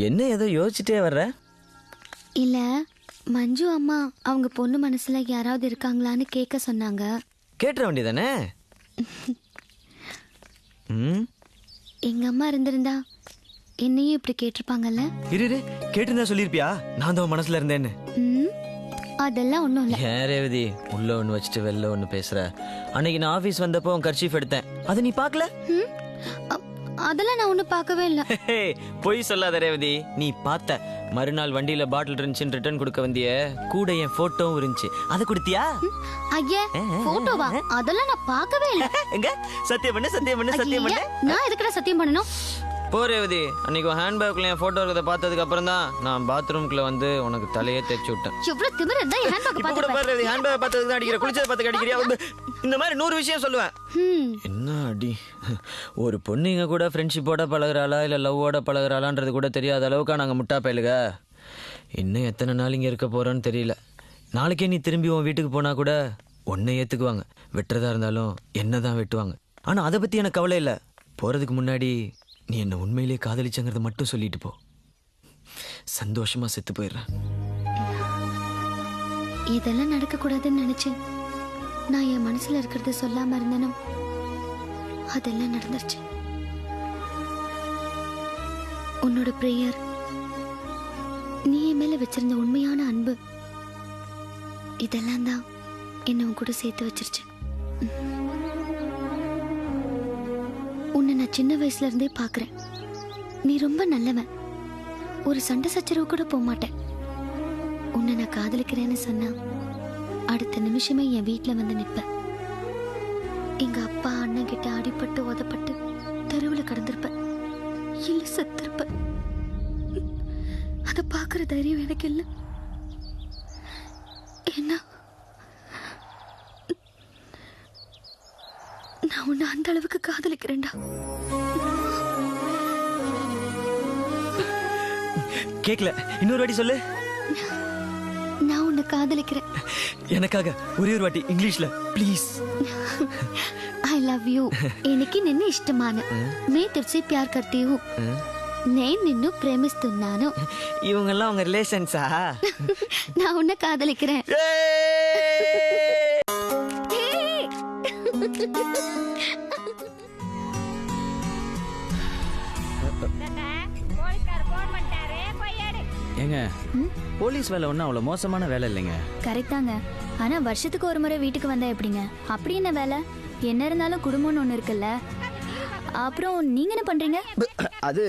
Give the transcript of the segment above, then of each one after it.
என்ன ஏதோ யோசிச்சுட்டே வர்ற? இல்ல, மஞ்சு அம்மா அவங்க பொண்ணு மனசுல யாராவது இருக்காங்களான்னு கேட்க சொன்னாங்க. கேட்டுற வேண்டியதானே? எங்க அம்மா இருந்திருந்தா என்னையும் இப்படி கேட்டிருப்பாங்கல்ல. இரு, கேட்டிருந்தா சொல்லிருப்பியா நான் தான் மனசுல இருந்தேன்னு? அதெல்லாம் ஒண்ணும் இல்ல. ஏன் ரேவதி, உள்ள ஒண்ணு வச்சுட்டு வெளில ஒண்ணு பேசுற? அன்னைக்கு நான் ஆபீஸ் வந்தப்போ உன் கர்ச்சீஃப் எடுத்தேன், அதை நீ பாக்கல? அதெல்லாம் நான் ஒண்ணு பார்க்கவே இல்ல. பொய் சொல்லாத ரேவதி, நீ பார்த்த. மறுநாள் வண்டியில பாட்டில் இருந்துச்சுன்னு ரிட்டர்ன் கொடுக்க வந்திய, கூட என் போட்டோவும் இருந்துச்சு, அதை கொடுத்தியா? ஐயா, போட்டோவா? அதெல்லாம் நான் பார்க்கவே இல்ல. எங்க? சத்தியம் பண்ணு, சத்தியம் பண்ணு, சத்தியம் பண்ணு. நான் எதுக்குடா சத்தியம் பண்ணணும்? போ ரேவதி, அன்னைக்கு ஹேண்ட்பேக்ல என் போட்டோ இருக்கிறத பார்த்ததுக்கு அப்புறம் தான் நான் பாத்ரூம்குள்ள வந்து உனக்கு தலையே தேய்ச்சி விட்டேன். எவ்வளவு திமிரு இருந்தா என் ஹேண்ட்பேக் இப்போ கூட பாரு ரேவதி, ஹேண்ட்பேக் பார்த்ததுக்கு தான் அடிக்கிற, குளிச்சத பார்த்து அடிக்கிறியா? இந்த மாதிரி 100 விஷயம் சொல்லுவேன். என்ன அடி? ஒரு பொண்ணுங்க கூட ஃப்ரெண்ட்ஷிப்போட பழகுறாளா இல்ல லவ்வோட பழகுறாளான்றது கூட தெரியாத அளவுக்கு நாங்க முட்டா பயலுக. இன்னும் எத்தனை நாள் இங்க இருக்க போறோன்னு தெரியல. நாளைக்கே நீ திரும்பி உன் வீட்டுக்கு போனா கூட உன்னை ஏத்துக்குவாங்க. வெட்டுறதா இருந்தாலும் என்னதான் வெட்டுவாங்க. ஆனா அதை பத்தி எனக்கு கவலை இல்லை. போறதுக்கு முன்னாடி நீ என்ன உண்மையிலேயே காதலிச்சங்கிறத மட்டும் சொல்லிட்டு போ. சந்தோஷமா செத்து போயிடுறேன். இதெல்லாம் நடக்க கூடாதுன்னு நினைச்சேன். நான் என் மனசுல இருக்கிறத சொல்லாம இருந்தேனோ அதெல்லாம் நடந்துருச்சு. உன்னோட பிரேயர், நீ என் மேல வச்சிருந்த உண்மையான அன்பு, இதெல்லாம் தான் என்ன உன் கூட சேர்த்து வச்சிருச்சு. உன்னை நான் சின்ன வயசுல இருந்தே பாக்குறேன். நீ ரொம்ப நல்லவன். ஒரு சண்டை சச்சரவு கூட போக மாட்டேன். உன்னை நான் காதலிக்கிறேன்னு சொன்னா அடுத்த நிமிஷமே என் வீட்டுல வந்து நிப்ப. எங்க அப்பா அண்ணன் கிட்ட அடிபட்டு உதப்பட்டு தெருவில் கடந்திருப்ப, இல்ல செத்திருப்ப. அத பாக்குற தைரியம் எனக்கு இல்லை. என்ன, நான் உன்னை அந்த அளவுக்கு காதலிக்கிறேன்டா. கேக்கல, இன்னொரு வாட்டி சொல்லு. நான் உன்னை காதலிக்கிறேன். எனக்காக ஒரே ஒரு வாட்டி இங்கிலீஷ்ல ப்ளீஸ். I love you. எனக்கு నిన్ను ఇష్టమాను. మే తుర్సి ప్యార్ కర్తీ హూ. నేను నిన్ను ప్రేమిస్తున్నాను. இவங்கெல்லாம் உங்க ரிலேஷன்ஸா? நான் உன்னை காதலிக்கிறேன். ஏங்க, போலீஸ் வேலை ஒன்றும் அவ்வளோ மோசமான வேலை இல்லைங்க. கரெக்டாங்க. ஆனா வருஷத்துக்கு ஒரு முறை வீட்டுக்கு வந்தா எப்படிங்க? அப்படி என்ன வேலை? என்ன இருந்தாலும் குடும்பம்னு ஒன்று இருக்குல்ல. அப்புறம் நீங்க என்ன பண்றீங்க? அது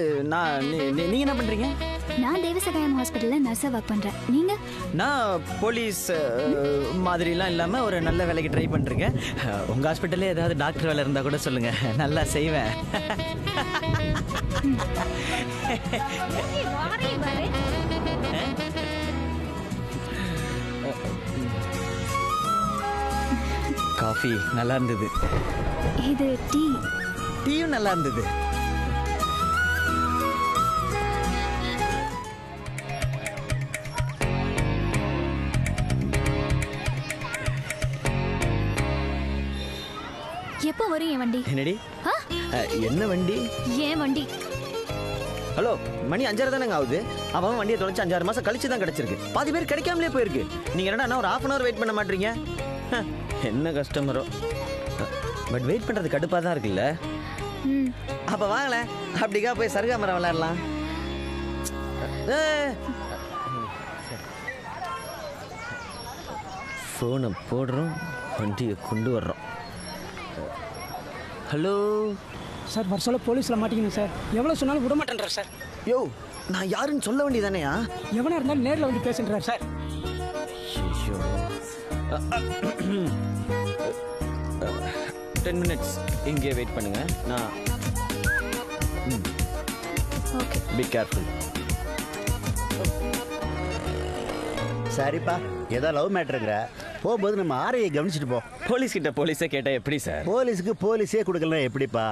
நீங்க என்ன பண்றீங்க? நான் தேவசகாயம் ஹாஸ்பிட்டல்ல நர்ஸா ஒர்க் பண்றேன். நீங்க? நான் போலீஸ் மாதிரிலாம் இல்லாம ஒரு நல்ல வேலைக்கு ட்ரை பண்றீங்க. உங்க ஹாஸ்பிட்டல்ல ஏதாவது டாக்டர் வேலை இருந்தா கூட சொல்லுங்க, நல்லா செய்வேன். காஃபி நல்லா இருந்தது. இது டீ. டீயும் நல்லா இருந்தது. எப்போ வரும் என் வண்டி? என்னடி? என்ன வண்டி? ஏன் வண்டி? ஹலோ, மணி 5:30 தானங்க ஆகுது. அவன் வண்டியை தொலைச்சு 5-6 மாசம் கழிச்சு தான் கிடைச்சிருக்கு. பாதி பேர் கிடைக்காமலே போயிருக்கு. நீங்க என்னடா ஒரு 1/2 hour வெயிட் பண்ண மாட்டீங்க? என்ன கஸ்டமரோ. பட் வெயிட் பண்றது கடுப்பா தான் இருக்குல்ல. அப்ப வாங்கல, அப்படிக்கா போய் சருகாமரம் விளையாடலாம். போனை போடுறோம், வண்டியை கொண்டு வர்றோம். ஹலோ சார், வர சொல்ல போலீஸில் மாட்டிக்கணும் சார். எவ்வளோ சொன்னாலும் விட மாட்டேன்றார் சார். யோ, நான் யாருன்னு சொல்ல வேண்டியதானேயா? எவனா இருந்தாலும் நேரில் வந்து பேசுன்றார் சார். 10 minutes இங்கே வெயிட் பண்ணுங்க. நான் ஓகே. Be careful. சரிப்பா, ஏதோ லவ் மேட்டருங்கிற போகும்போது நம்ம ஆரையை கவனிச்சுட்டு போ. போலீஸ் கிட்ட போலீஸே கேட்டா எப்படி சார்? போலீஸுக்கு போலீஸே கொடுக்கலாம் எப்படிப்பா?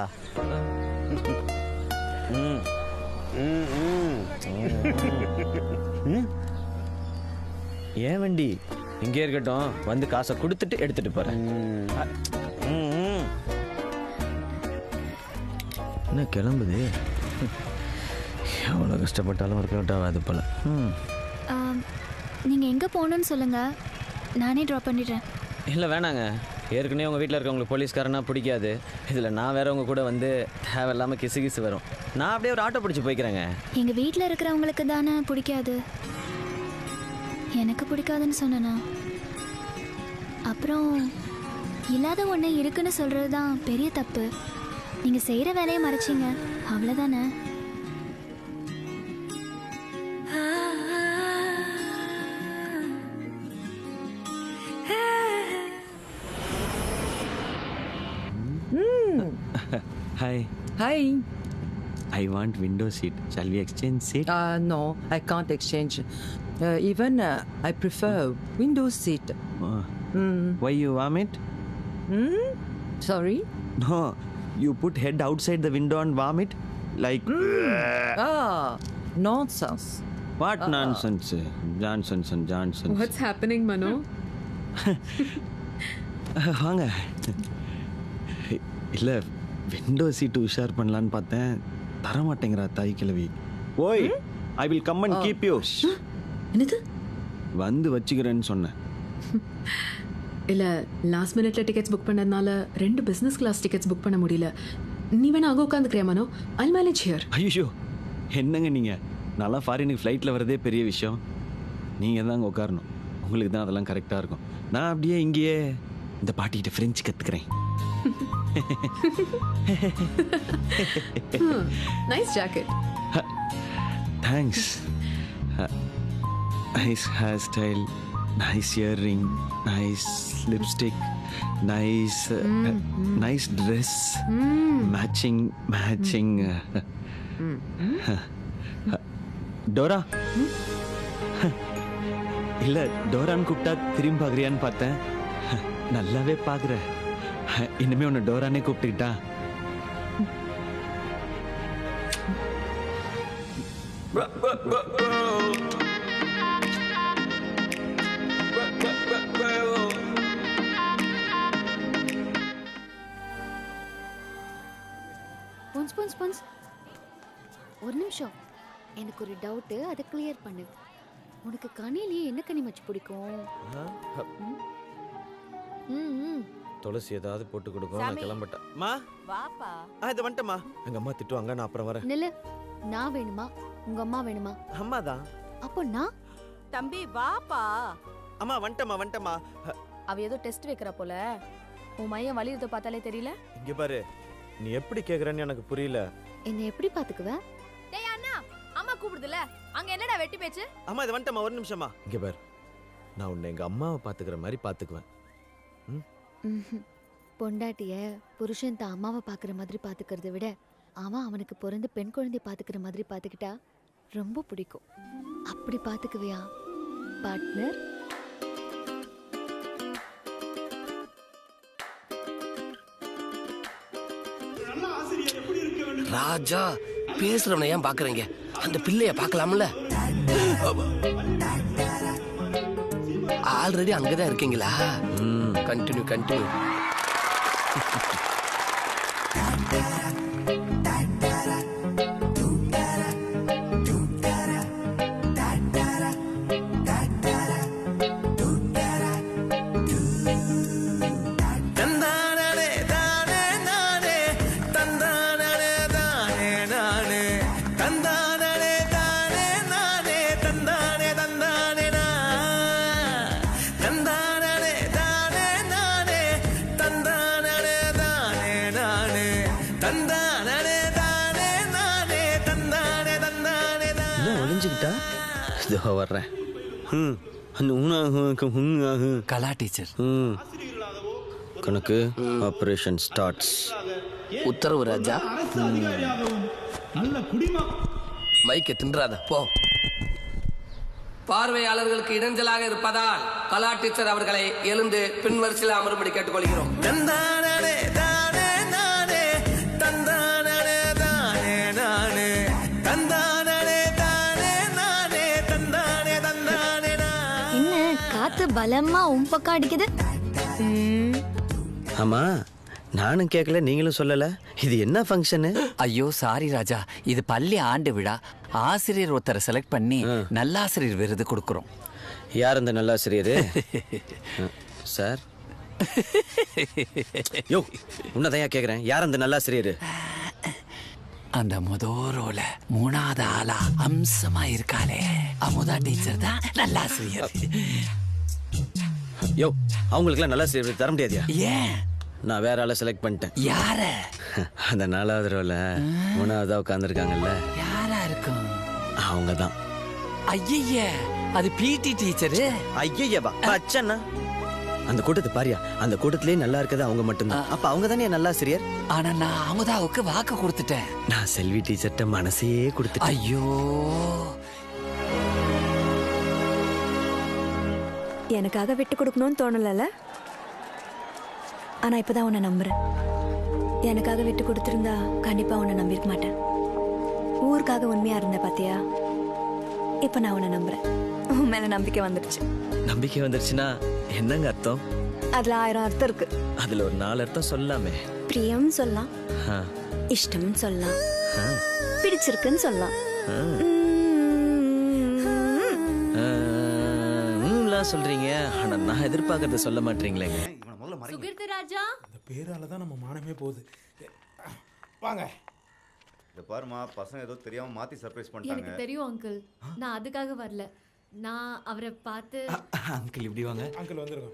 ஏன் வண்டி இங்கே இருக்கட்டும், வந்து காசை கொடுத்துட்டு எடுத்துட்டு போறேன். என்ன கிளம்புது? எவ்வளோ கஷ்டப்பட்டாலும் ஒர்க் அவுட் ஆகாது போல். நீங்கள் எங்கே போகணுன்னு சொல்லுங்கள், நானே ட்ராப் பண்ணிடுறேன். இல்லை வேணாங்க, ஏற்கனவே உங்கள் வீட்டில் இருக்கவங்களுக்கு போலீஸ்காரனா பிடிக்காது. இதில் நான் வேற உங்க கூட வந்து தேவையில்லாமல் கிசு வரும். நான் அப்படியே ஒரு ஆட்டோ பிடிச்சி போய்க்கிறேங்க. எங்கள் வீட்டில் இருக்கிறவங்களுக்கு தானே பிடிக்காது, எனக்கு பிடிக்காதுன்னு சொன்னேனா? அப்புறம் இல்லாத ஒன்று இருக்குன்னு சொல்கிறது தான் பெரிய தப்பு. நீங்கள் செய்கிற வேலையை மறைச்சிங்க, அவ்வளோதானே. Hi. Hi. I want window seat. Shall we exchange seat? No, I can't exchange. Even I prefer window seat. Why you vomit? Sorry? No, you put head outside the window and vomit? Like... Nonsense. What nonsense? Johnsons. What's happening, Mano? வாங்க. இல்லை, window seat உஷார் பண்ணலான்னு பார்த்தேன், தரமாட்டேங்கிறா தாய் கிழவி. ஓய், I will come and keep you. என்னது? வந்து வச்சுக்கிறேன்னு சொன்னேன். இல்லை, லாஸ்ட் மினிட்ல டிக்கெட்ஸ் புக் பண்ணதுனால 2 பிஸ்னஸ் கிளாஸ் டிக்கெட்ஸ் புக் பண்ண முடியல. நீ வேணா அங்கே உட்காந்துக்கிறியா மனோ? I'll manage here. ஐயோ, என்னங்க நீங்கள்? நல்லா ஃபாரினுக்கு ஃப்ளைட்டில் வரதே பெரிய விஷயம். நீங்கள் தான் அங்கே உட்காரணும், உங்களுக்கு தான் அதெல்லாம் கரெக்டாக இருக்கும். நான் அப்படியே இங்கேயே இந்த பாட்டிக்கிட்ட French கற்றுக்கிறேன். Nice jacket. Thanks. Nice hairstyle, nice earring, nice lipstick, nice dress, matching. Dora? இல்ல, டோரான்னு கூப்பிட்டா திரும்பி பார்க்குறியான்னு பார்த்தேன். நல்லாவே பார்க்குற. இனிமே உன்னை டோரானே கூப்பிட்டுக்கிட்டா? ஸ்பொன்ஸ் ஒரு நிமிஷம், எனக்கு ஒரு டவுட்டு, அதை கிளியர் பண்ணு. உனக்கு கனிலேயே என்ன கனி மச்சு பிடிக்கும்? துளசி ஏதாவது போட்டு கொடுக்கும். நான் கிளம்பட்டேன். மா வாப்பா. இது வந்துட்டமா. எங்க அம்மா திட்டுவாங்க, நான் அப்புறம் வரேன். நில்லு. நான் வேணுமா உங்க அம்மா வேணுமா? அம்மா தான். அப்போ நான் தம்பி வாப்பா. அம்மா வந்துட்டமா. அவ ஏதோ டெஸ்ட் வைக்கிறா போல. உன் மையம் வலியுறத பார்த்தாலே தெரியல. இங்க பாரு, நீ எப்படி கேக்குறன்னு எனக்கு புரியல. என்ன எப்படி பாத்துக்குவ? டேய் அண்ணா, அம்மா கூப்பிடுதுல, அங்க என்னடா வெட்டி பேச்சு? அம்மா இது வந்துட்டமா, ஒரு நிமிஷமா. இங்க பாரு, நான் உன்னை எங்க அம்மாவை பாத்துக்கிற மாதிரி பாத்துக்குவேன். பொண்டாட்டிய புருஷன் தான் அம்மாவை பாக்குற மாதிரி பாத்துக்கிறத விட அவன் அவனுக்கு பிறந்து பெண் குழந்தை பாத்துக்கிற மாதிரி பாத்துக்கிட்டா ரொம்ப பிடிக்கும். அப்படி பாத்துக்குவியா பார்ட்னர்? ராஜா, பேசுறவனை ஏன் பாக்குறீங்க? அந்த பிள்ளைய பார்க்கலாம்ல. ஆல்ரெடி அங்கதான் இருக்கீங்களா? கண்டினியூ. இதோ வர்றேன். கலா டீச்சர். கணக்கு ஆபரேஷன் ஸ்டார்ட்ஸ். உத்தரவு ராஜா. மைக்க தின்றாத போ. பார்வையாளர்களுக்கு இடைஞ்சலாக இருப்பதால் கலா டீச்சர் அவர்களை எழுந்து பின்வரிசையில் அமரும்படி கேட்டுக்கொள்கிறோம். காத்து பலமா உன் பக்கம் அடிக்குது. ஆமா, நானும் கேட்கல, நீங்களும் சொல்லல. இது என்ன ஃபங்க்ஷனு? ஐயோ சாரி ராஜா, இது பள்ளி ஆண்டு விழா. ஆசிரியர் ஒருத்தரை செலக்ட் பண்ணி நல்லாசிரியர் விருது கொடுக்குறோம். யார் அந்த நல்லாசிரியர்? சார் யோ உன்னதையா கேட்குறேன், யார் அந்த நல்லாசிரியர்? அந்த முதோரோல 3வது ஆளா அம்சமா இருக்காளே அமுதா டீச்சர் தான் நல்லாசிரியர். யோ அவங்களுக்குலாம் நல்லாசிரியர் தர முடியாதியா? ஏன்? நான் வேற ஆளை செலக்ட் பண்ணிட்டேன். யார? அந்த 4வது ரோல 3வதா உட்காந்துருக்காங்கல்ல, யாரா இருக்கும்? அவங்க தான். ஐய அது பிடி டீச்சரு. ஐயவா அச்சண்ணா, அந்த கூட்டத்தை பாரியா, அந்த கூட்டத்திலே நல்லா இருக்கிறது அவங்க மட்டும்தான். அப்ப அவங்க தானே நல்லாசிரியர். ஆனா நான் அமுதாவுக்கு வாக்கு கொடுத்துட்டேன். நான் செல்வி டீச்சர்ட்ட மனசையே கொடுத்துட்டேன். ஐயோ எனக்காக விட்டு கொடுக்கணும்னு தோணல. ஆனா இப்பதான் உன்னை நம்புறேன். எனக்காக விட்டு கொடுத்திருந்தா கண்டிப்பா உன்னை நம்பியிருக்க மாட்டேன். ஊருக்காக உண்மையா இருந்த பாத்தியா, இப்ப நான் உன்னை நம்புறேன். உன் மேல நம்பிக்கை வந்துடுச்சு. நம்பிக்கை வந்துருச்சுன்னா என்னங்க அர்த்தம்? அதுல 1000 அர்த்தம் இருக்கு. அதுல ஒரு 4 அர்த்தம் சொல்லாமே. பிரியம் சொல்லலாம், இஷ்டம் சொல்லலாம், பிடிச்சிருக்குன்னு சொல்லலாம். சொல்றீங்க, ஆனா நான் எதிர்பார்க்கறத சொல்ல மாட்டீங்களேங்க. சுகிர்த் ராஜா, இந்த பேரால தான் நம்ம மானமே போகுது. வாங்க. இத பாருமா, பசங்க ஏதோ தெரியாம மாத்தி சர்ப்ரைஸ் பண்ணிட்டாங்க. எனக்கு தெரியும் அங்கிள், நான் அதுக்காக வரல. நான் அவரை பார்த்து. அங்கிள் இப்படி வாங்க. அங்கிள் வந்துருங்க.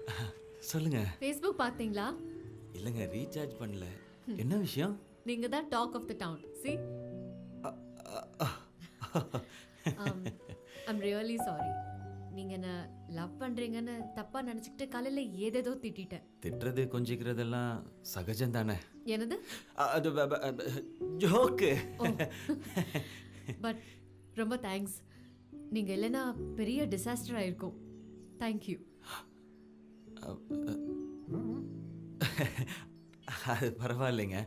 சொல்லுங்க. Facebook பார்த்தீங்களா? இல்லங்க, ரீசார்ஜ் பண்ணல. என்ன விஷயம்? நீங்க தான் talk of the town. See? I'm really sorry. நீங்க என்ன லவ் பண்றீங்கன்னு தப்பா நினைச்சிட்டு காலையில ஏதேதோ திட்டிட்டேன். திட்டுறது கொஞ்சிக்கிறதெல்லாம் சகஜம் தானே. என்னது? அது ஜோக்கு. பட் ரொம்ப தேங்க்ஸ். நீங்க இல்லைன்னா பெரிய டிசாஸ்டர் ஆயிருக்கும். தேங்க்யூ. அது பரவாயில்லைங்க,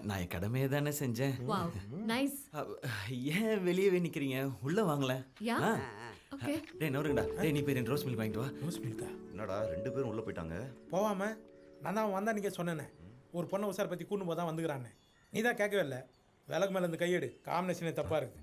நான் என் கடமையை தானே செஞ்சேன். Wow, nice. ஏன் வெளியே நிக்கிறீங்க? உள்ள வாங்கல. Yeah okay. டேய் நவருங்கடா. டேய் நீ போய் ரோஸ் மில்க் வாங்கிட்டு வா. ரோஸ் மில்கா? என்னடா 2 பேரும் உள்ள போயிட்டாங்க? போவாம நான் தான் வந்தா நீங்க சொன்னேனே, ஒரு பொண்ணை உசார் பத்தி கூண்டு போதான் வந்துக்கிறானே. நீ தான் கேட்கவே இல்லை. விளக்கு மேல இருந்து கையெடு. காம்பினேஷனே தப்பா இருக்கு.